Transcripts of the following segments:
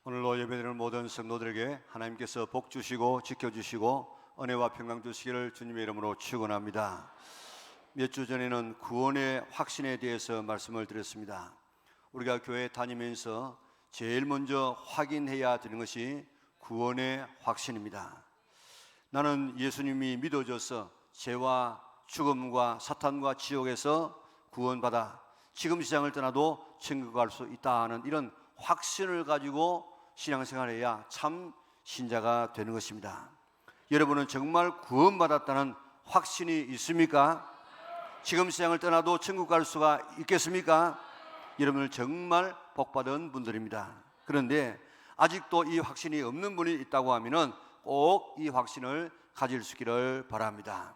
오늘로 예배드리는 모든 성도들에게 하나님께서 복 주시고 지켜주시고 은혜와 평강 주시기를 주님의 이름으로 축원합니다. 몇 주 전에는 구원의 확신에 대해서 말씀을 드렸습니다. 우리가 교회 다니면서 제일 먼저 확인해야 되는 것이 구원의 확신입니다. 나는 예수님이 믿어져서 죄와 죽음과 사탄과 지옥에서 구원받아 지금 세상을 떠나도 천국 갈 수 있다 하는 이런 확신을 가지고 신앙생활해야 참 신자가 되는 것입니다. 여러분은 정말 구원받았다는 확신이 있습니까? 지금 세상을 떠나도 천국 갈 수가 있겠습니까? 여러분은 정말 복받은 분들입니다. 그런데 아직도 이 확신이 없는 분이 있다고 하면 꼭 이 확신을 가질 수 있기를 바랍니다.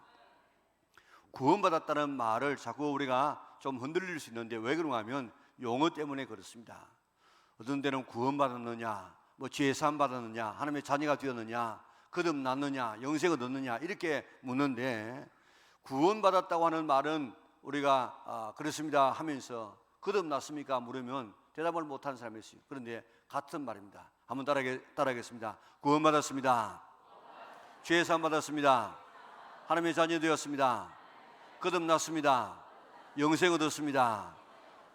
구원받았다는 말을 자꾸 우리가 좀 흔들릴 수 있는데 왜 그런가 하면 용어 때문에 그렇습니다. 어떤 때는 구원받았느냐, 죄 사함 받았느냐, 하나님의 자녀가 되었느냐, 거듭났느냐, 영생을 얻느냐 이렇게 묻는데, 구원받았다고 하는 말은 우리가 그렇습니다 하면서 거듭났습니까 물으면 대답을 못하는 사람이 있어요. 그런데 같은 말입니다. 한번 따라하겠습니다. 구원받았습니다. 죄 사함 받았습니다. 하나님의 자녀 되었습니다. 거듭났습니다. 영생 얻었습니다.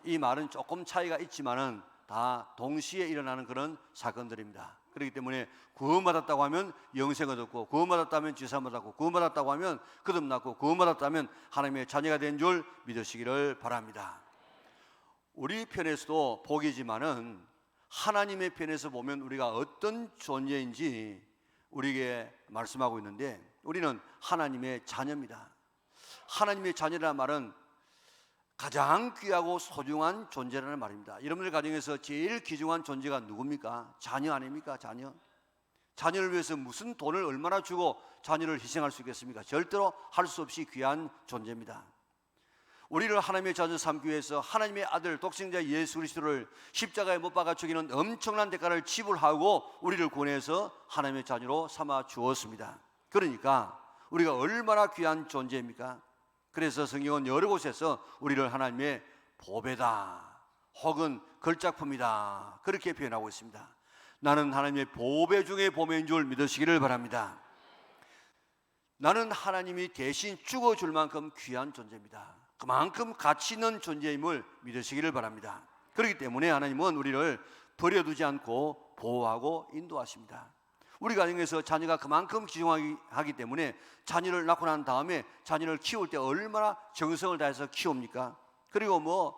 이 말은 조금 차이가 있지만은 다 동시에 일어나는 그런 사건들입니다. 그렇기 때문에 구원받았다고 하면 영생 얻었고, 구원받았다면 죄사함 받았고, 구원받았다고 하면 거듭났고, 구원받았다면 하나님의 자녀가 된 줄 믿으시기를 바랍니다. 우리 편에서도 복이지만은 하나님의 편에서 보면 우리가 어떤 존재인지 우리에게 말씀하고 있는데, 우리는 하나님의 자녀입니다. 하나님의 자녀라는 말은 가장 귀하고 소중한 존재라는 말입니다. 여러분들 가정에서 제일 귀중한 존재가 누굽니까? 자녀 아닙니까? 자녀. 자녀를 위해서 무슨 돈을 얼마나 주고 자녀를 희생할 수 있겠습니까? 절대로 할 수 없이 귀한 존재입니다. 우리를 하나님의 자녀 삼기 위해서 하나님의 아들 독생자 예수 그리스도를 십자가에 못 박아 죽이는 엄청난 대가를 지불하고 우리를 구원해서 하나님의 자녀로 삼아 주었습니다. 그러니까 우리가 얼마나 귀한 존재입니까? 그래서 성경은 여러 곳에서 우리를 하나님의 보배다 혹은 걸작품이다 그렇게 표현하고 있습니다. 나는 하나님의 보배 중에 보배인 줄 믿으시기를 바랍니다. 나는 하나님이 대신 죽어줄 만큼 귀한 존재입니다. 그만큼 가치 있는 존재임을 믿으시기를 바랍니다. 그렇기 때문에 하나님은 우리를 버려두지 않고 보호하고 인도하십니다. 우리 가정에서 자녀가 그만큼 귀중하기 때문에 자녀를 낳고 난 다음에 자녀를 키울 때 얼마나 정성을 다해서 키웁니까? 그리고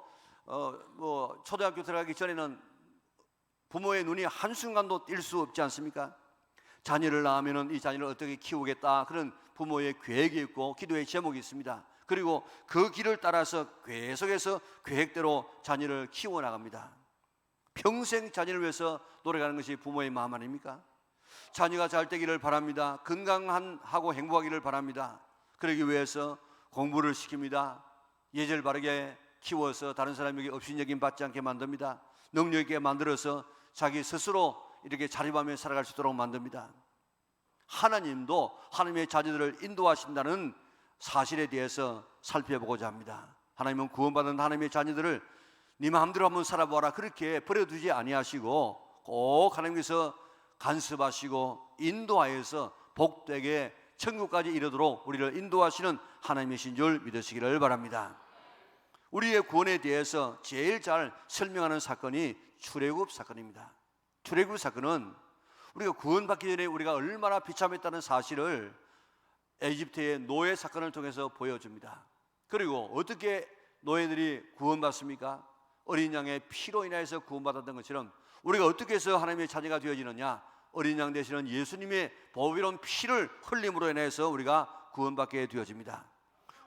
초등학교 들어가기 전에는 부모의 눈이 한순간도 뗄 수 없지 않습니까? 자녀를 낳으면 이 자녀를 어떻게 키우겠다 그런 부모의 계획이 있고 기도의 제목이 있습니다. 그리고 그 길을 따라서 계속해서 계획대로 자녀를 키워나갑니다. 평생 자녀를 위해서 노력하는 것이 부모의 마음 아닙니까? 자녀가 잘 되기를 바랍니다. 건강하고 행복하기를 바랍니다. 그러기 위해서 공부를 시킵니다. 예절 바르게 키워서 다른 사람에게 업신여김 받지 않게 만듭니다. 능력 있게 만들어서 자기 스스로 이렇게 자립하며 살아갈 수 있도록 만듭니다. 하나님도 하나님의 자녀들을 인도하신다는 사실에 대해서 살펴보고자 합니다. 하나님은 구원받은 하나님의 자녀들을 네 마음대로 한번 살아보아라 그렇게 버려두지 아니하시고 꼭 하나님께서 간섭하시고 인도하여서 복되게 천국까지 이르도록 우리를 인도하시는 하나님이신 줄 믿으시기를 바랍니다. 우리의 구원에 대해서 제일 잘 설명하는 사건이 출애굽 사건입니다. 출애굽 사건은 우리가 구원받기 전에 우리가 얼마나 비참했다는 사실을 에집트의 노예 사건을 통해서 보여줍니다. 그리고 어떻게 노예들이 구원받습니까? 어린 양의 피로 인하여서 구원받았던 것처럼 우리가 어떻게 해서 하나님의 자녀가 되어지느냐? 어린 양 되시는 예수님의 보배로운 피를 흘림으로 인해서 우리가 구원받게 되어집니다.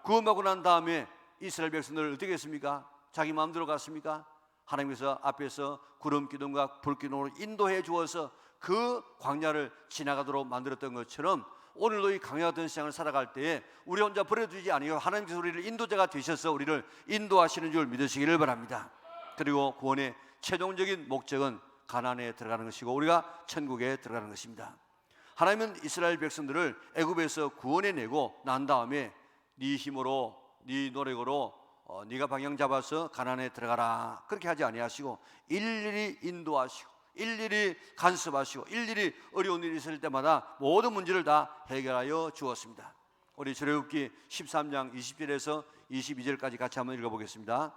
구원받고 난 다음에 이스라엘 백성들 어떻게 했습니까? 자기 마음대로 갔습니까? 하나님께서 앞에서 구름 기둥과 불 기둥으로 인도해 주어서 그 광야를 지나가도록 만들었던 것처럼 오늘도 이 광야 같은 세상을 살아갈 때에 우리 혼자 버려두지 아니고 하나님께서 우리를 인도자가 되셔서 우리를 인도하시는 줄 믿으시기를 바랍니다. 그리고 구원의 최종적인 목적은 가나안에 들어가는 것이고 우리가 천국에 들어가는 것입니다. 하나님은 이스라엘 백성들을 애굽에서 구원해내고 난 다음에 네 힘으로 네 노력으로 네가 방향 잡아서 가나안에 들어가라 그렇게 하지 아니하시고 일일이 인도하시고 일일이 간섭하시고 일일이 어려운 일이 있을 때마다 모든 문제를 다 해결하여 주었습니다. 우리 출애굽기 13장 20절에서 22절까지 같이 한번 읽어보겠습니다.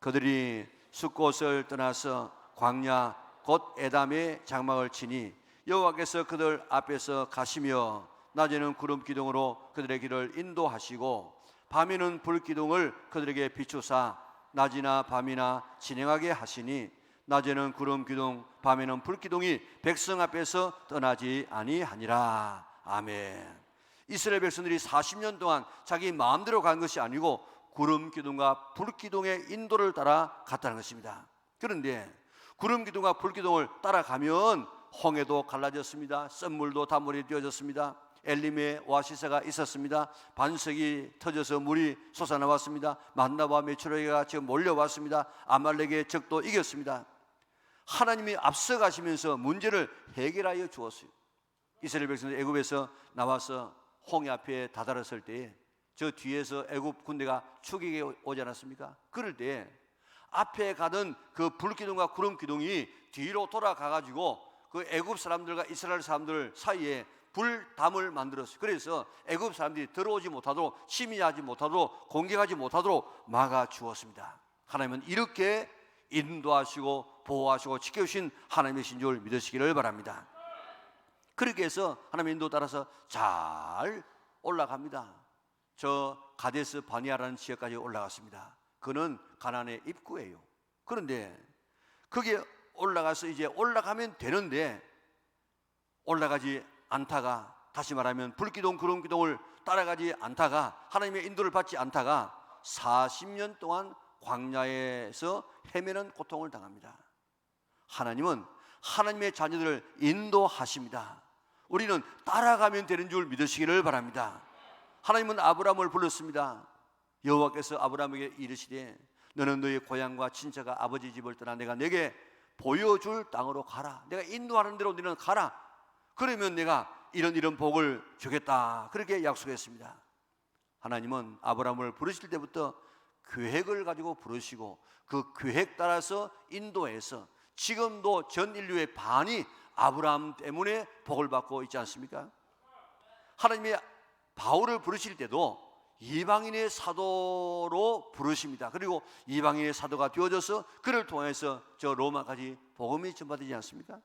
그들이 숫곳을 떠나서 광야 곧 에담의 장막을 치니 여호와께서 그들 앞에서 가시며 낮에는 구름 기둥으로 그들의 길을 인도하시고 밤에는 불 기둥을 그들에게 비추사 낮이나 밤이나 진행하게 하시니 낮에는 구름 기둥 밤에는 불 기둥이 백성 앞에서 떠나지 아니하니라. 아멘. 이스라엘 백성들이 40년 동안 자기 마음대로 간 것이 아니고 구름 기둥과 불 기둥의 인도를 따라 갔다는 것입니다. 그런데 구름 기둥과 불 기둥을 따라가면 홍해도 갈라졌습니다. 썬물도 단물이 되어졌습니다. 엘림의 오아시스가 있었습니다. 반석이 터져서 물이 솟아나왔습니다. 만나와 메추라기가 지금 몰려왔습니다. 아말렉의 적도 이겼습니다. 하나님이 앞서가시면서 문제를 해결하여 주었어요. 이스라엘 백성들 애굽에서 나와서 홍해 앞에 다다랐을 때 저 뒤에서 애굽 군대가 추격해 오지 않았습니까? 그럴 때 앞에 가던 그 불기둥과 구름기둥이 뒤로 돌아가가지고 그 애굽 사람들과 이스라엘 사람들 사이에 불담을 만들었어요. 그래서 애굽 사람들이 들어오지 못하도록, 침입하지 못하도록, 공격하지 못하도록 막아주었습니다. 하나님은 이렇게 인도하시고 보호하시고 지켜주신 하나님이신 줄 믿으시기를 바랍니다. 그렇게 해서 하나님의 인도 따라서 잘 올라갑니다. 저 가데스 바니아라는 지역까지 올라갔습니다. 그는 가나안의 입구예요. 그런데 거기에 올라가서 이제 올라가면 되는데 올라가지 않다가, 다시 말하면 불기둥 구름기둥을 따라가지 않다가, 하나님의 인도를 받지 않다가 40년 동안 광야에서 헤매는 고통을 당합니다. 하나님은 하나님의 자녀들을 인도하십니다. 우리는 따라가면 되는 줄 믿으시기를 바랍니다. 하나님은 아브라함을 불렀습니다. 여호와께서 아브라함에게 이르시되 너는 너의 고향과 친척과 아버지 집을 떠나 내가 내게 보여줄 땅으로 가라. 내가 인도하는 대로 너는 가라. 그러면 내가 이런 복을 주겠다. 그렇게 약속했습니다. 하나님은 아브라함을 부르실 때부터 계획을 가지고 부르시고 그 계획 따라서 인도해서 지금도 전 인류의 반이 아브라함 때문에 복을 받고 있지 않습니까? 하나님이 바울을 부르실 때도 이방인의 사도로 부르십니다. 그리고 이방인의 사도가 되어져서 그를 통해서 저 로마까지 복음이 전파되지 않습니까?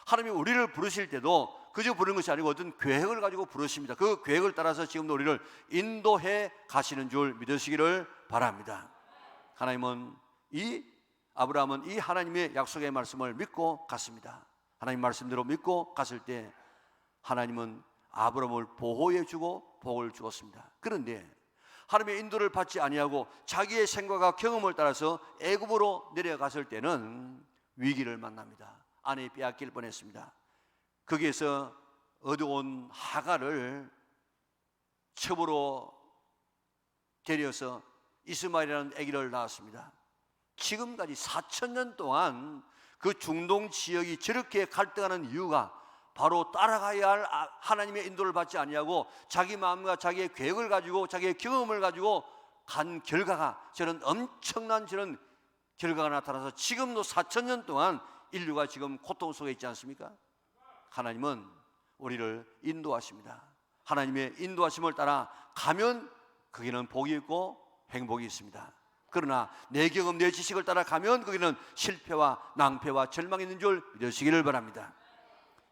하나님이 우리를 부르실 때도 그저 부르는 것이 아니고 어떤 계획을 가지고 부르십니다. 그 계획을 따라서 지금도 우리를 인도해 가시는 줄 믿으시기를 바랍니다. 하나님은 아브라함은 이 하나님의 약속의 말씀을 믿고 갔습니다. 하나님 말씀대로 믿고 갔을 때 하나님은 아브라함을 보호해 주고 복을 주었습니다. 그런데 하나님의 인도를 받지 아니하고 자기의 생각과 경험을 따라서 애굽으로 내려갔을 때는 위기를 만납니다. 아내 빼앗길 뻔했습니다. 거기에서 얻어온 하갈을 첩으로 데려서 이스마엘이라는 아기를 낳았습니다. 지금까지 4,000년 동안 그 중동 지역이 저렇게 갈등하는 이유가 바로 따라가야 할 하나님의 인도를 받지 아니하고 자기 마음과 자기의 계획을 가지고 자기의 경험을 가지고 간 결과가 저런 엄청난 저런 결과가 나타나서 지금도 4,000년 동안 인류가 지금 고통 속에 있지 않습니까? 하나님은 우리를 인도하십니다. 하나님의 인도하심을 따라 가면 거기는 복이 있고 행복이 있습니다. 그러나 내 경험, 내 지식을 따라가면 거기는 실패와 낭패와 절망이 있는 줄 믿으시기를 바랍니다.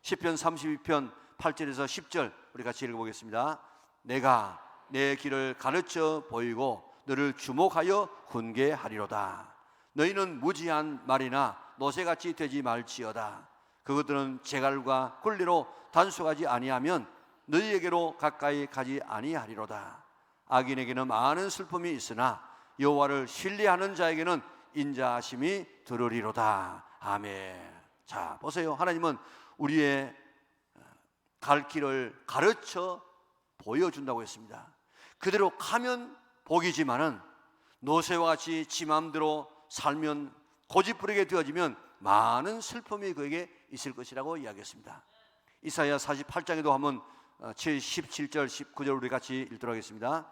시편 32편 8절에서 10절 우리 같이 읽어보겠습니다. 내가 내 길을 가르쳐 보이고 너를 주목하여 훈계하리로다. 너희는 무지한 말이나 노새같이 되지 말지어다. 그것들은 재갈과 굴리로 단속하지 아니하면 너희에게로 가까이 가지 아니하리로다. 악인에게는 많은 슬픔이 있으나 여호와를 신뢰하는 자에게는 인자하심이 들으리로다. 아멘. 자, 보세요. 하나님은 우리의 갈 길을 가르쳐 보여준다고 했습니다. 그대로 가면 복이지만은 노새와 같이 지 마음대로 살면 고집부리게 되어지면 많은 슬픔이 그에게 있을 것이라고 이야기했습니다. 이사야 48장에도 한번 17절 19절 우리 같이 읽도록 하겠습니다.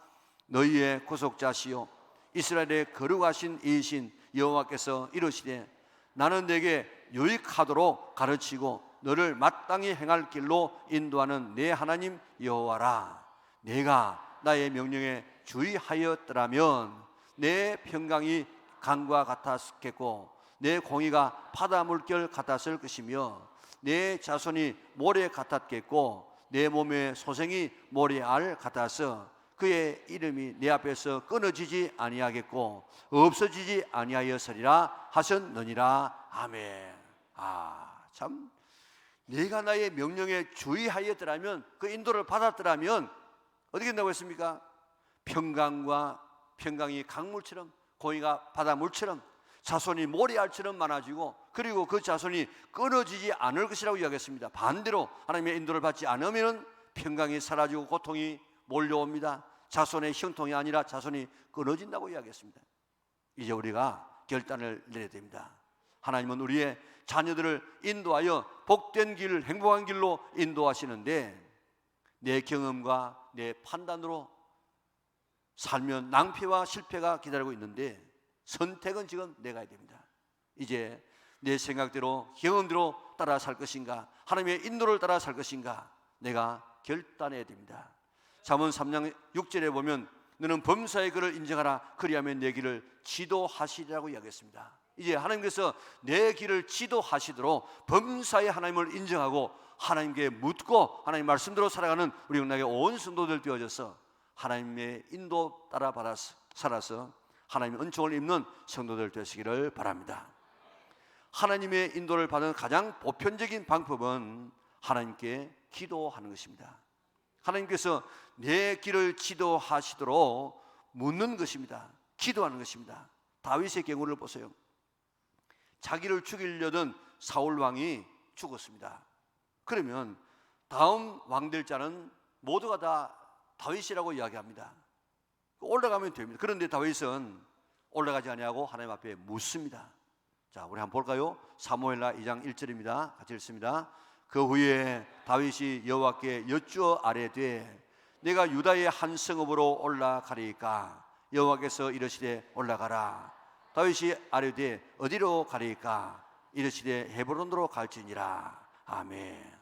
너희의 구속자시요 이스라엘의 거룩하신 이이신 여호와께서 이르시되 나는 내게 유익하도록 가르치고 너를 마땅히 행할 길로 인도하는 내 하나님 여호와라. 내가 나의 명령에 주의하였더라면 내 평강이 강과 같았겠고 내 공의가 바다 물결 같았을 것이며 내 자손이 모래 같았겠고 내 몸의 소생이 모래알 같아서 그의 이름이 내 앞에서 끊어지지 아니하겠고 없어지지 아니하였으리라 하셨느니라. 아멘. 참, 내가 나의 명령에 주의하였더라면, 그 인도를 받았더라면 어떻게 된다고 했습니까? 평강이 강물처럼, 공의가 바다물처럼, 자손이 모래알처럼 많아지고, 그리고 그 자손이 끊어지지 않을 것이라고 이야기했습니다. 반대로 하나님의 인도를 받지 않으면 평강이 사라지고 고통이 몰려옵니다. 자손의 형통이 아니라 자손이 끊어진다고 이야기했습니다. 이제 우리가 결단을 내려야 됩니다. 하나님은 우리의 자녀들을 인도하여 복된 길, 행복한 길로 인도하시는데 내 경험과 내 판단으로 살면 낭패와 실패가 기다리고 있는데 선택은 지금 내가 해야 됩니다. 이제 내 생각대로 경험대로 따라 살 것인가, 하나님의 인도를 따라 살 것인가, 내가 결단해야 됩니다. 잠언 3장 6절에 보면 너는 범사의 그를 인정하라 그리하면 내 길을 지도하시리라고 이야기했습니다. 이제 하나님께서 내 길을 지도하시도록 범사의 하나님을 인정하고 하나님께 묻고 하나님 말씀대로 살아가는 우리 영락의 온 성도들 되어져서 하나님의 인도 따라 받아서 살아서 하나님의 은총을 입는 성도들 되시기를 바랍니다. 하나님의 인도를 받는 가장 보편적인 방법은 하나님께 기도하는 것입니다. 하나님께서 내 길을 지도하시도록 묻는 것입니다. 기도하는 것입니다. 다윗의 경우를 보세요. 자기를 죽이려던 사울 왕이 죽었습니다. 그러면 다음 왕될 자는 모두가 다 다윗이라고 이야기합니다. 올라가면 됩니다. 그런데 다윗은 올라가지 아니하고 하나님 앞에 묻습니다. 자, 우리 한번 볼까요? 사무엘하 2장 1절입니다. 같이 읽습니다. 그 후에 다윗이 여호와께 여쭈어 아뢰되 내가 유다의 한 성읍으로 올라가리이까? 여호와께서 이르시되 올라가라. 다윗이 아뢰되 어디로 가리이까? 이르시되 헤브론으로 갈지니라. 아멘.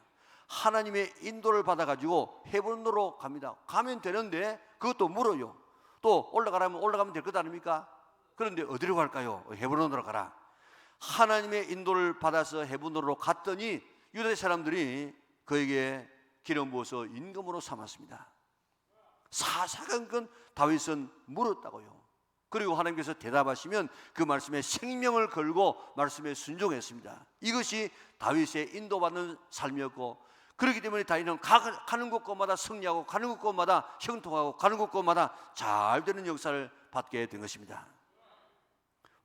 하나님의 인도를 받아가지고 헤브론으로 갑니다. 가면 되는데 그것도 물어요. 또 올라가라면 올라가면 될 것 아닙니까? 그런데 어디로 갈까요? 헤브론으로 가라. 하나님의 인도를 받아서 헤브론으로 갔더니 유다 사람들이 그에게 기름 부어서 임금으로 삼았습니다. 사사건건 다윗은 물었다고요. 그리고 하나님께서 대답하시면 그 말씀에 생명을 걸고 말씀에 순종했습니다. 이것이 다윗의 인도받는 삶이었고, 그렇기 때문에 다윗은 가는 곳곳마다 승리하고 가는 곳곳마다 형통하고 가는 곳곳마다 잘 되는 역사를 받게 된 것입니다.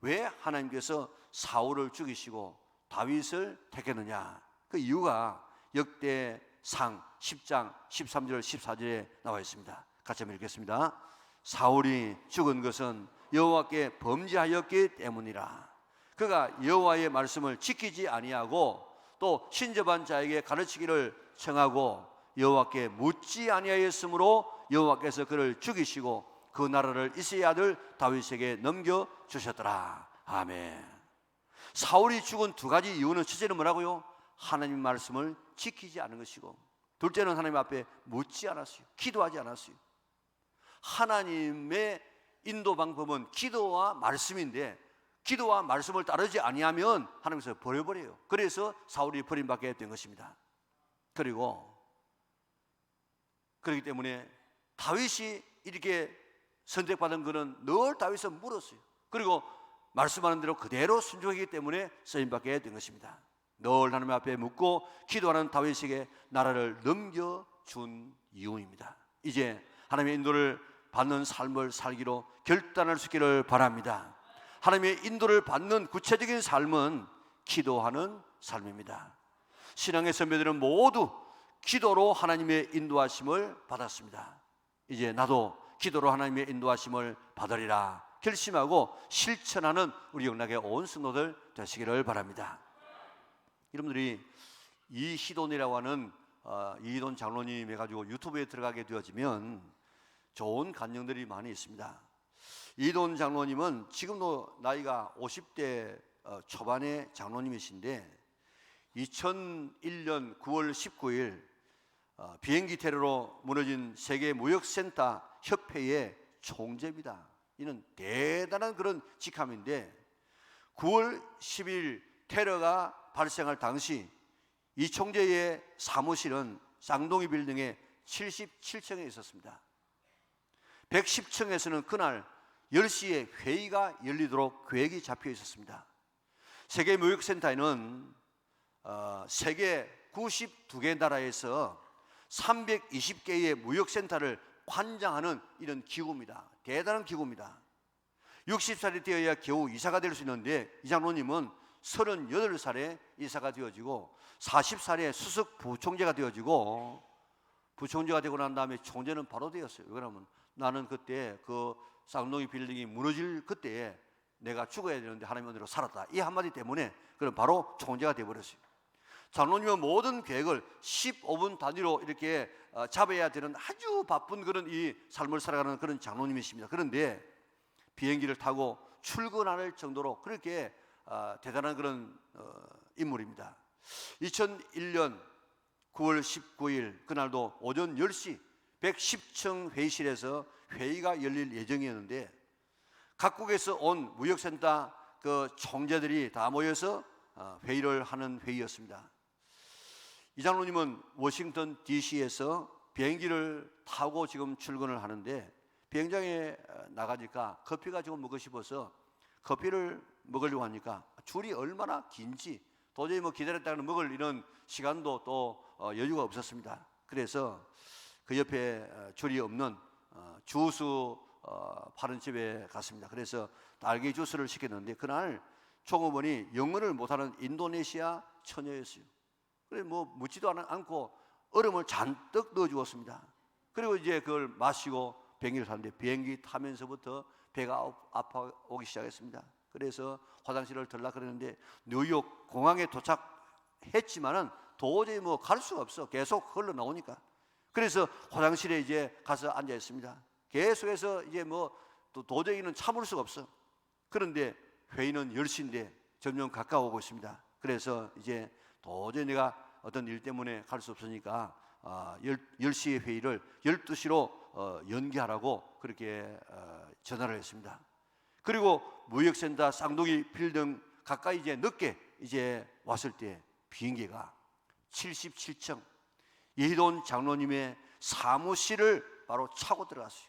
왜 하나님께서 사울을 죽이시고 다윗을 택했느냐? 그 이유가 역대상 10장 13절 14절에 나와 있습니다. 같이 한번 읽겠습니다. 사울이 죽은 것은 여호와께 범죄하였기 때문이라. 그가 여호와의 말씀을 지키지 아니하고 또 신접한 자에게 가르치기를 청하고 여호와께 묻지 아니하였으므로 여호와께서 그를 죽이시고 그 나라를 이새의 아들 다윗에게 넘겨주셨더라. 아멘. 사울이 죽은 두 가지 이유는, 첫째는 뭐라고요? 하나님 말씀을 지키지 않은 것이고, 둘째는 하나님 앞에 묻지 않았어요. 기도하지 않았어요. 하나님의 인도 방법은 기도와 말씀인데 기도와 말씀을 따르지 아니하면 하나님께서 버려버려요. 그래서 사울이 버림받게 된 것입니다. 그렇기 때문에 다윗이 이렇게 선택받은 것은 늘 다윗은 물었어요. 그리고 말씀하는 대로 그대로 순종하기 때문에 쓰임받게 된 것입니다. 늘 하나님 앞에 묻고 기도하는 다윗에게 나라를 넘겨준 이유입니다. 이제 하나님의 인도를 받는 삶을 살기로 결단할 수 있기를 바랍니다. 하나님의 인도를 받는 구체적인 삶은 기도하는 삶입니다. 신앙의 선배들은 모두 기도로 하나님의 인도하심을 받았습니다. 이제 나도 기도로 하나님의 인도하심을 받으리라 결심하고 실천하는 우리 영락의 온 성도들 되시기를 바랍니다. 여러분들이 이희돈이라고 하는 이희돈 장로님 해가지고 유튜브에 들어가게 되어지면 좋은 간증들이 많이 있습니다. 이희돈 장로님은 지금도 나이가 50대 초반의 장로님이신데 2001년 9월 19일 비행기 테러로 무너진 세계무역센터 협회의 총재입니다. 이는 대단한 그런 직함인데 9월 10일 테러가 발생할 당시 이 총재의 사무실은 쌍둥이 빌딩의 77층에 있었습니다. 110층에서는 그날 10시에 회의가 열리도록 계획이 잡혀 있었습니다. 세계무역센터에는 세계 92개 나라에서 320개의 무역센터를 관장하는 이런 기구입니다. 대단한 기구입니다. 60살이 되어야 겨우 이사가 될 수 있는데 이 장로님은 38살에 이사가 되어지고 40살에 수석 부총재가 되어지고 부총재가 되고 난 다음에 총재는 바로 되었어요. 왜냐하면 나는 그때 그 쌍둥이 빌딩이 무너질 그때에 내가 죽어야 되는데 하나님의 은혜로 살았다. 이 한마디 때문에 그럼 바로 총재가 되어버렸어요. 장로님은 모든 계획을 15분 단위로 이렇게 잡아야 되는 아주 바쁜 그런 이 삶을 살아가는 그런 장로님이십니다. 그런데 비행기를 타고 출근할 정도로 그렇게 대단한 그런 인물입니다. 2001년 9월 19일 그날도 오전 10시 110층 회의실에서 회의가 열릴 예정이었는데 각국에서 온 무역센터 그 총재들이 다 모여서 회의를 하는 회의였습니다. 이 장로님은 워싱턴 DC에서 비행기를 타고 지금 출근을 하는데 비행장에 나가니까 커피가 지금 먹고 싶어서 커피를 먹으려고 하니까 줄이 얼마나 긴지 도저히 뭐 기다렸다가는 먹을 이런 시간도 또 여유가 없었습니다. 그래서 그 옆에 줄이 없는 주스 파는 집에 갔습니다. 그래서 딸기 주스를 시켰는데 그날 종업원이 영어를 못하는 인도네시아 처녀였어요. 그래 뭐 묻지도 않고 얼음을 잔뜩 넣어 주었습니다. 그리고 이제 그걸 마시고 비행기를 탔는데 비행기 타면서부터 배가 아파오기 시작했습니다. 그래서 화장실을 들라 그랬는데 뉴욕 공항에 도착했지만은 도저히 뭐 갈 수가 없어. 계속 흘러나오니까. 그래서 화장실에 이제 가서 앉아 있습니다. 계속해서 이제 뭐 또 도저히는 참을 수가 없어. 그런데 회의는 10시인데 점점 가까워오고 있습니다. 그래서 이제 도저히 내가 어떤 일 때문에 갈 수 없으니까 10시의 회의를 12시로 연기하라고 그렇게 전화를 했습니다. 그리고 무역센터 쌍둥이 빌딩 가까이 이제 늦게 이제 왔을 때 비행기가 77층 예희돈 장로님의 사무실을 바로 차고 들어갔어요.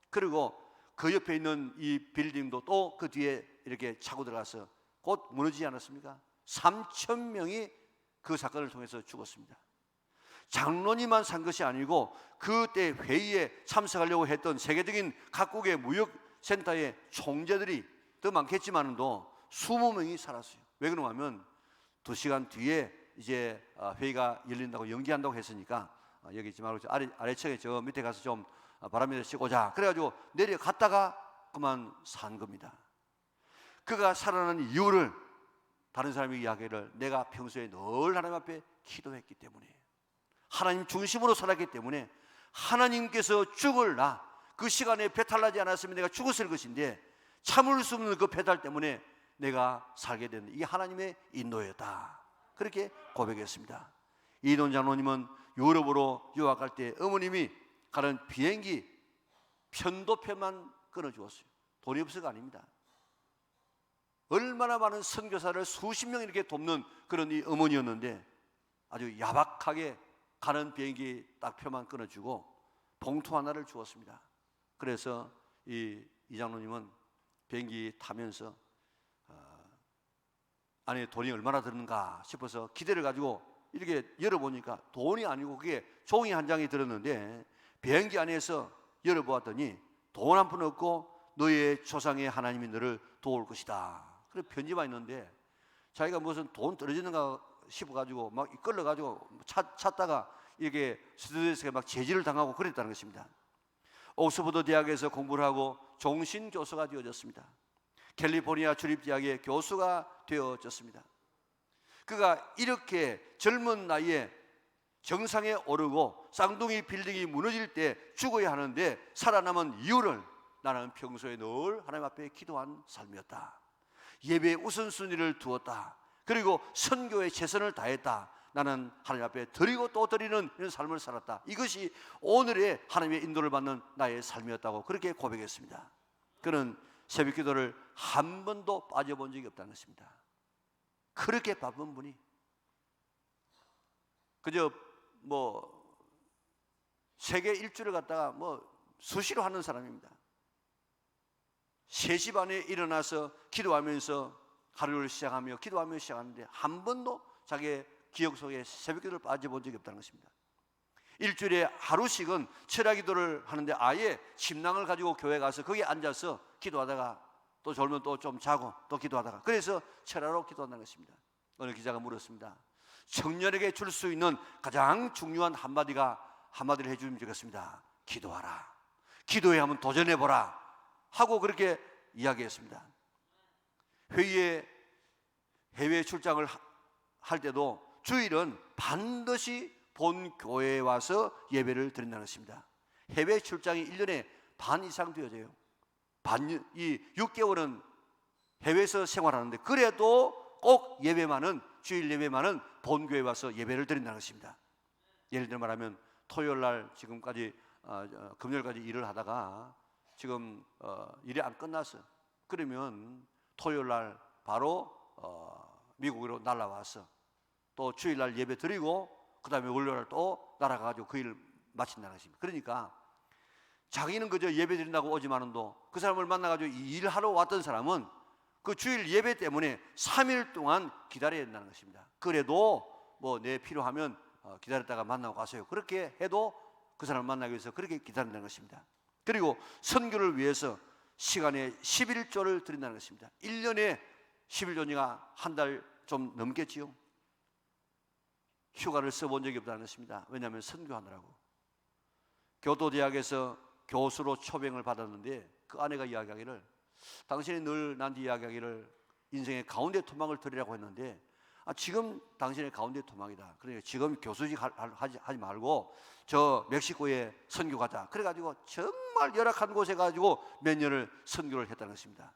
그리고 그 옆에 있는 이 빌딩도 또 그 뒤에 이렇게 차고 들어가서 곧 무너지지 않았습니까? 3,000명이 그 사건을 통해서 죽었습니다. 장로님만 산 것이 아니고 그때 회의에 참석하려고 했던 세계적인 각국의 무역센터의 총재들이 더 많겠지만도 20명이 살았어요. 왜 그런가 하면 2시간 뒤에 이제 회의가 열린다고 연기한다고 했으니까 여기 있지 말고 아래층에 저 밑에 가서 좀 바람에 쉬고자 그래가지고 내려갔다가 그만 산 겁니다. 그가 살아난 이유를 다른 사람이 이야기를 내가 평소에 늘 하나님 앞에 기도했기 때문에 하나님 중심으로 살았기 때문에 하나님께서 죽을 나 그 시간에 배탈나지 않았으면 내가 죽었을 것인데 참을 수 없는 그 배탈 때문에 내가 살게 된 이게 하나님의 인도였다. 그렇게 고백했습니다. 이돈 장로님은 유럽으로 유학할 때 어머님이 가는 비행기 편도표만 끊어주었어요. 돈이 없어가 아닙니다. 얼마나 많은 선교사를 수십 명 이렇게 돕는 그런 이 어머니였는데 아주 야박하게 가는 비행기 딱 표만 끊어주고 봉투 하나를 주었습니다. 그래서 이 장로님은 비행기 타면서 안에 돈이 얼마나 드는가 싶어서 기대를 가지고 이렇게 열어보니까 돈이 아니고 그게 종이 한 장이 들었는데 비행기 안에서 열어보았더니 돈 한 푼 없고 너의 조상의 하나님이 너를 도울 것이다. 그래 편지만 있는데 자기가 무슨 돈 떨어지는가 싶어가지고 막 끌려가지고 찾다가 이렇게 스튜디오에서 막 제지를 당하고 그랬다는 것입니다. 옥스퍼드 대학에서 공부를 하고 종신 교수가 되어졌습니다. 캘리포니아 주립대학의 교수가 되어졌습니다. 그가 이렇게 젊은 나이에 정상에 오르고 쌍둥이 빌딩이 무너질 때 죽어야 하는데 살아남은 이유를 나는 평소에 늘 하나님 앞에 기도한 삶이었다. 예배의 우선순위를 두었다. 그리고 선교에 최선을 다했다. 나는 하나님 앞에 드리고 또 드리는 이런 삶을 살았다. 이것이 오늘의 하나님의 인도를 받는 나의 삶이었다고 그렇게 고백했습니다. 그는 새벽 기도를 한 번도 빠져본 적이 없다는 것입니다. 그렇게 바쁜 분이 그저 세계 일주를 갖다가 수시로 하는 사람입니다. 3시 반에 일어나서 기도하면서 하루를 시작하며 기도하며 시작하는데 한 번도 자기의 기억 속에 새벽 기도를 빠져본 적이 없다는 것입니다. 일주일에 하루씩은 철야 기도를 하는데 아예 침낭을 가지고 교회 가서 거기에 앉아서 기도하다가 또 졸면 또 좀 자고 또 기도하다가, 그래서 철야로 기도한다는 것입니다. 어느 기자가 물었습니다. 청년에게 줄 수 있는 가장 중요한 한마디를 해주면 좋겠습니다. 기도하라. 기도에 한번 도전해보라 하고 그렇게 이야기했습니다. 해외 출장을 할 때도 주일은 반드시 본 교회에 와서 예배를 드린다는 것입니다. 해외 출장이 1년에 반 이상 되어져요. 이 6개월은 해외에서 생활하는데 그래도 꼭 주일 예배만은 본 교회에 와서 예배를 드린다는 것입니다. 예를 들어 말하면 토요일 날 지금까지 금요일까지 일을 하다가 지금 일이 안 끝났어요. 그러면 토요일 날 바로 미국으로 날아와서 또 주일 날 예배 드리고 그 다음에 월요일 날 또 날아가가지고 그 일을 마친다는 것입니다. 그러니까 자기는 그저 예배 드린다고 오지만은도 그 사람을 만나가지고 일하러 왔던 사람은 그 주일 예배 때문에 3일 동안 기다려야 된다는 것입니다. 그래도 내 필요하면 기다렸다가 만나고 가세요. 그렇게 해도 그 사람을 만나기 위해서 그렇게 기다린다는 것입니다. 그리고 선교를 위해서 시간에 11조를 드린다는 것입니다. 1년에 11조니까 한 달 좀 넘겠지요. 휴가를 써본 적이 없다는 것입니다. 왜냐하면 선교하느라고. 교도대학에서 교수로 초빙을 받았는데 그 아내가 이야기하기를, 당신이 늘 나한테 이야기하기를 인생의 가운데 토막을 드리라고 했는데 지금 당신의 가운데 토막이다. 그러니까 지금 교수직 하지 말고 저 멕시코에 선교 가자. 그래가지고 정말 열악한 곳에 가지고 몇 년을 선교를 했다는 것입니다.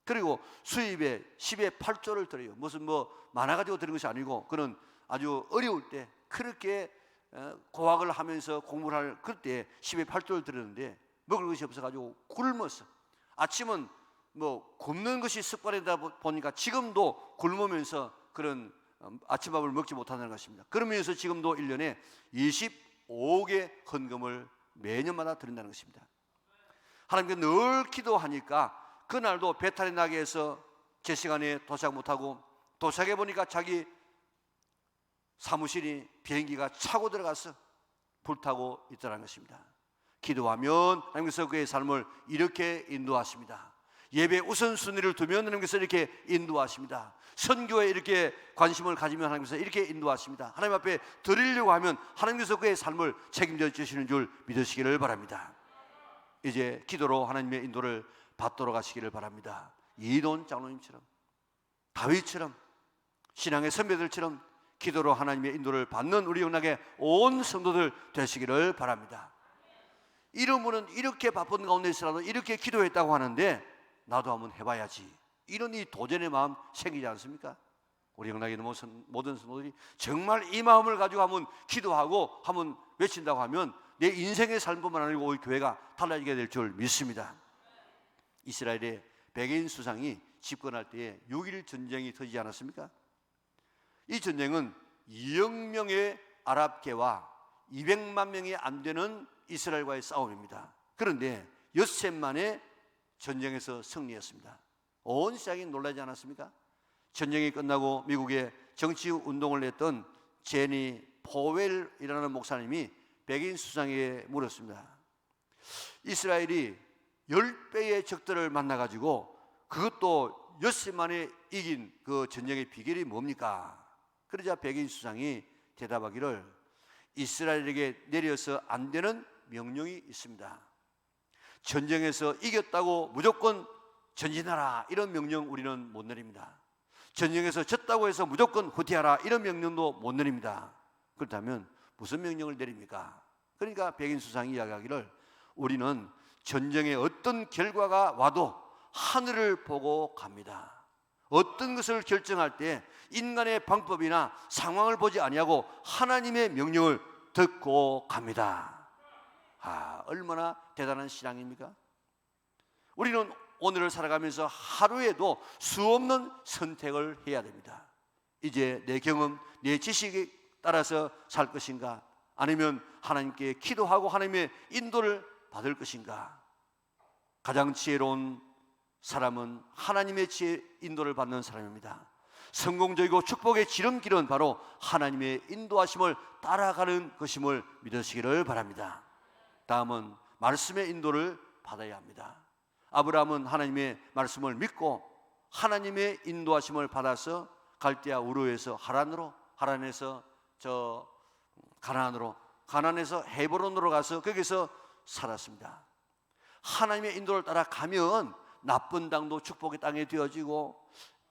그리고 수입에 10에 8조를 드려요. 무슨 많아가지고 드린 것이 아니고 그는 아주 어려울 때 그렇게 고학을 하면서 공부를 할 그때 10에 8조를 드렸는데 먹을 것이 없어가지고 굶었어. 아침은 굶는 것이 습관이다 보니까 지금도 굶으면서 그런 아침밥을 먹지 못한다는 것입니다. 그러면서 지금도 1년에 25억의 헌금을 매년마다 드린다는 것입니다. 하나님께 늘 기도하니까 그날도 배탈이 나게 해서 제 시간에 도착 못하고 도착해 보니까 자기 사무실이 비행기가 차고 들어가서 불타고 있다는 것입니다. 기도하면 하나님께서 그의 삶을 이렇게 인도하십니다. 예배 우선순위를 두면 하나님께서 이렇게 인도하십니다. 선교에 이렇게 관심을 가지면 하나님께서 이렇게 인도하십니다. 하나님 앞에 드리려고 하면 하나님께서 그의 삶을 책임져 주시는 줄 믿으시기를 바랍니다. 이제 기도로 하나님의 인도를 받도록 하시기를 바랍니다. 이돈 장로님처럼, 다윗처럼, 신앙의 선배들처럼 기도로 하나님의 인도를 받는 우리 영락의 온 성도들 되시기를 바랍니다. 이런 분은 이렇게 바쁜 가운데 있어라도 이렇게 기도했다고 하는데 나도 한번 해봐야지, 이런 이 도전의 마음 생기지 않습니까? 우리 영락의 모든 성도들이 정말 이 마음을 가지고 한번 기도하고 한번 외친다고 하면 내 인생의 삶뿐만 아니고 우리 교회가 달라지게 될 줄 믿습니다. 이스라엘의 백인 수상이 집권할 때에 6.1 전쟁이 터지지 않았습니까? 이 전쟁은 2억 명의 아랍계와 200만 명이 안 되는 이스라엘과의 싸움입니다. 그런데 엿새 만에 전쟁에서 승리했습니다. 온 세상이 놀라지 않았습니까? 전쟁이 끝나고 미국에 정치 운동을 냈던 제니 포웰이라는 목사님이 백인 수상에게 물었습니다. 이스라엘이 10배의 적들을 만나가지고 그것도 엿새 만에 이긴 그 전쟁의 비결이 뭡니까? 그러자 백인 수상이 대답하기를, 이스라엘에게 내려서 안 되는 명령이 있습니다. 전쟁에서 이겼다고 무조건 전진하라, 이런 명령 우리는 못 내립니다. 전쟁에서 졌다고 해서 무조건 후퇴하라, 이런 명령도 못 내립니다. 그렇다면 무슨 명령을 내립니까? 그러니까 백인 수상이 이야기하기를, 우리는 전쟁에 어떤 결과가 와도 하늘을 보고 갑니다. 어떤 것을 결정할 때 인간의 방법이나 상황을 보지 아니하고 하나님의 명령을 듣고 갑니다. 얼마나 대단한 신앙입니까? 우리는 오늘을 살아가면서 하루에도 수없는 선택을 해야 됩니다. 이제 내 경험, 내 지식에 따라서 살 것인가? 아니면 하나님께 기도하고 하나님의 인도를 받을 것인가? 가장 지혜로운 사람은 하나님의 지혜 인도를 받는 사람입니다. 성공적이고 축복의 지름길은 바로 하나님의 인도하심을 따라가는 것임을 믿으시기를 바랍니다. 다음은 말씀의 인도를 받아야 합니다. 아브라함은 하나님의 말씀을 믿고 하나님의 인도하심을 받아서 갈대아 우르에서 하란으로, 하란에서 가나안으로, 가나안에서 헤브론으로 가서 거기서 살았습니다. 하나님의 인도를 따라 가면 나쁜 땅도 축복의 땅에 되어지고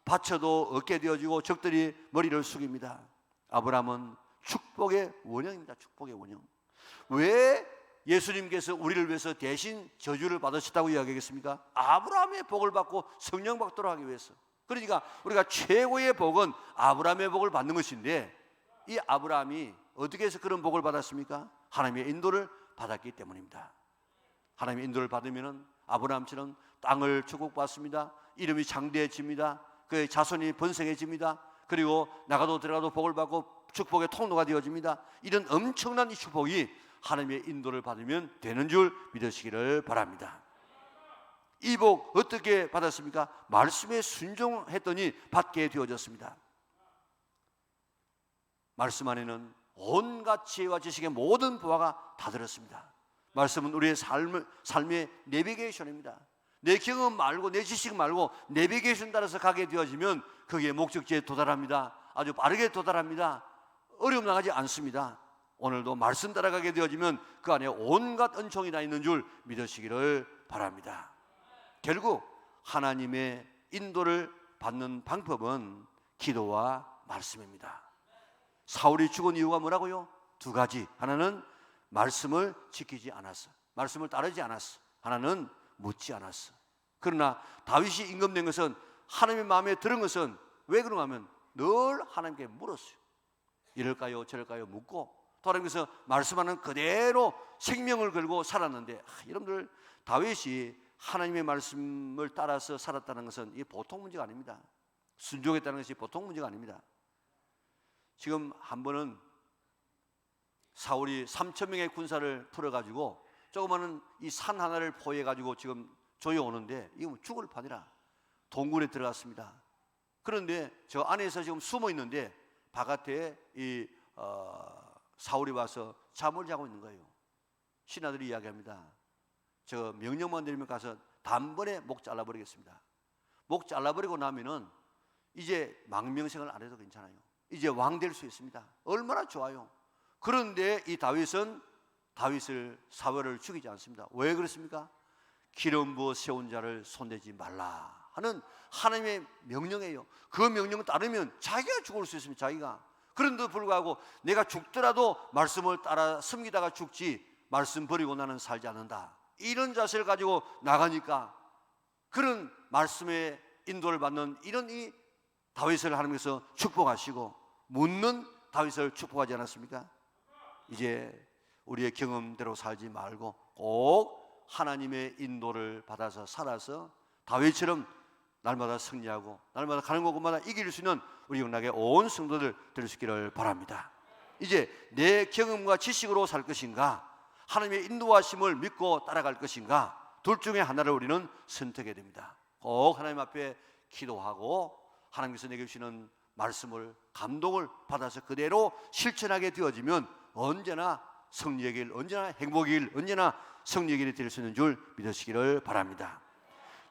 밭쳐도 얻게 되어지고 적들이 머리를 숙입니다. 아브라함은 축복의 원형입니다. 축복의 원형. 왜 예수님께서 우리를 위해서 대신 저주를 받으셨다고 이야기하겠습니까? 아브라함의 복을 받고 성령 받도록 하기 위해서. 그러니까 우리가 최고의 복은 아브라함의 복을 받는 것인데, 이 아브라함이 어떻게 해서 그런 복을 받았습니까? 하나님의 인도를 받았기 때문입니다. 하나님의 인도를 받으면 아브라함처럼 땅을 축복받습니다. 이름이 장대해집니다. 그의 자손이 번성해집니다. 그리고 나가도 들어가도 복을 받고 축복의 통로가 되어집니다. 이런 엄청난 이 축복이 하나님의 인도를 받으면 되는 줄 믿으시기를 바랍니다. 이 복 어떻게 받았습니까? 말씀에 순종했더니 받게 되어졌습니다. 말씀 안에는 온갖 지혜와 지식의 모든 보화가 다 들었습니다. 말씀은 우리의 삶의 내비게이션입니다. 내 경험 말고 내 지식 말고 내비게이션 따라서 가게 되어지면 거기에 목적지에 도달합니다. 아주 빠르게 도달합니다. 어려움 나가지 않습니다. 오늘도 말씀 따라가게 되어지면 그 안에 온갖 은총이 다 있는 줄 믿으시기를 바랍니다. 결국 하나님의 인도를 받는 방법은 기도와 말씀입니다. 사울이 죽은 이유가 뭐라고요? 두 가지. 하나는 말씀을 지키지 않았어. 말씀을 따르지 않았어. 하나는 묻지 않았어. 그러나 다윗이 임금된 것은, 하나님의 마음에 들은 것은 왜 그런가 하면 늘 하나님께 물었어요. 이럴까요? 저럴까요? 묻고 또 하나님께서 말씀하는 그대로 생명을 걸고 살았는데, 여러분들 다윗이 하나님의 말씀을 따라서 살았다는 것은 이게 보통 문제가 아닙니다. 순종했다는 것이 보통 문제가 아닙니다. 지금 한 번은 사울이 3,000명의 군사를 풀어가지고 조그마한 이 산 하나를 포위해가지고 지금 조여오는데, 이거 죽을 판이라 동굴에 들어갔습니다. 그런데 저 안에서 지금 숨어 있는데 바깥에 사울이 와서 잠을 자고 있는 거예요. 신하들이 이야기합니다. 저 명령만 내리면 가서 단번에 목 잘라버리겠습니다. 목 잘라버리고 나면은 이제 망명생을 안 해도 괜찮아요. 이제 왕 될 수 있습니다. 얼마나 좋아요. 그런데 이 다윗은 사울을 죽이지 않습니다. 왜 그렇습니까? 기름 부어 세운 자를 손대지 말라 하는 하나님의 명령이에요. 그 명령 따르면 자기가 죽을 수 있습니다. 자기가. 그런데도 불구하고 내가 죽더라도 말씀을 따라 섬기다가 죽지, 말씀 버리고 나는 살지 않는다, 이런 자세를 가지고 나가니까 그런 말씀의 인도를 받는 이런 이 다윗을 하나님께서 축복하시고 묻는 다윗을 축복하지 않았습니까? 이제 우리의 경험대로 살지 말고 꼭 하나님의 인도를 받아서 살아서 다윗처럼 날마다 승리하고 날마다 가는 곳마다 이길 수 있는 우리 영락의 온 성도들 될 수 있기를 바랍니다. 이제 내 경험과 지식으로 살 것인가, 하나님의 인도하심을 믿고 따라갈 것인가, 둘 중에 하나를 우리는 선택해야 됩니다. 꼭 하나님 앞에 기도하고 하나님께서 내게 주시는 말씀을, 감동을 받아서 그대로 실천하게 되어지면 언제나 승리의 길, 언제나 행복의 길, 언제나 승리의 길이 될 수 있는 줄 믿으시기를 바랍니다.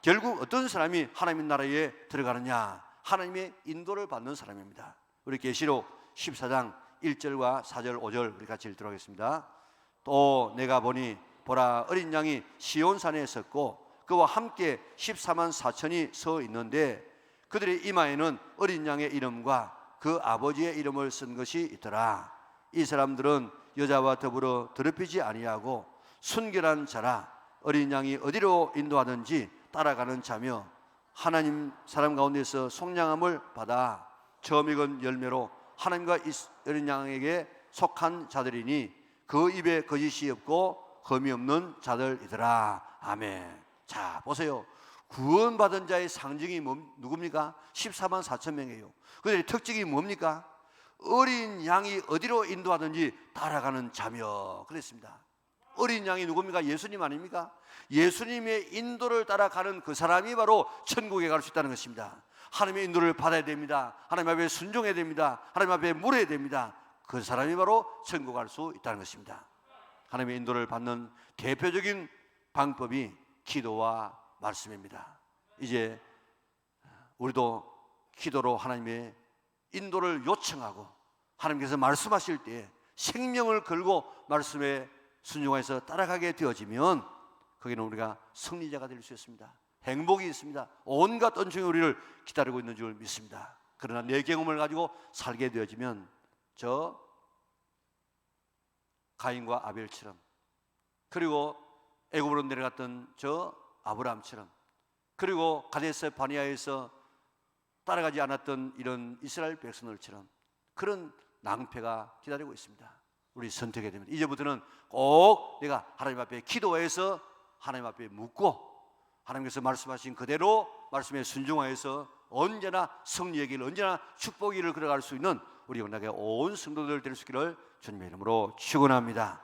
결국 어떤 사람이 하나님의 나라에 들어가느냐, 하나님의 인도를 받는 사람입니다. 우리 계시록 14장 1절과 4절 5절 우리 같이 읽도록 하겠습니다. 또 내가 보니 보라, 어린 양이 시온산에 섰고 그와 함께 14만 4천이 서 있는데 그들의 이마에는 어린 양의 이름과 그 아버지의 이름을 쓴 것이 있더라. 이 사람들은 여자와 더불어 더럽히지 아니하고 순결한 자라. 어린 양이 어디로 인도하든지 따라가는 자며 하나님 사람 가운데서 속량함을 받아 처음 익은 열매로 하나님과 어린 양에게 속한 자들이니 그 입에 거짓이 없고 흠이 없는 자들이더라. 아멘. 자, 보세요. 구원받은 자의 상징이 누굽니까? 14만 4천 명이에요. 그들의 특징이 뭡니까? 어린 양이 어디로 인도하든지 따라가는 자며 그랬습니다. 어린 양이 누굽니까? 예수님 아닙니까? 예수님의 인도를 따라가는 그 사람이 바로 천국에 갈 수 있다는 것입니다. 하나님의 인도를 받아야 됩니다. 하나님 앞에 순종해야 됩니다. 하나님 앞에 물어야 됩니다. 그 사람이 바로 천국 갈 수 있다는 것입니다. 하나님의 인도를 받는 대표적인 방법이 기도와 말씀입니다. 이제 우리도 기도로 하나님의 인도를 요청하고 하나님께서 말씀하실 때 생명을 걸고 말씀에 순종해서 따라가게 되어지면 거기는 우리가 승리자가 될 수 있습니다. 행복이 있습니다. 온갖 은총이 우리를 기다리고 있는 줄 믿습니다. 그러나 내 경험을 가지고 살게 되어지면 저 가인과 아벨처럼, 그리고 애굽으로 내려갔던 저 아브라함처럼, 그리고 가데스 바네아에서 따라가지 않았던 이런 이스라엘 백성들처럼 그런 낭패가 기다리고 있습니다. 우리 선택해야 됩니다. 이제부터는 꼭 내가 하나님 앞에 기도해서 하나님 앞에 묻고 하나님께서 말씀하신 그대로 말씀에 순종하여서 언제나 승리의 길, 언제나 축복의 길을 걸어갈 수 있는 우리 영락의 온 성도들 될 수 있기를 주님의 이름으로 축원합니다.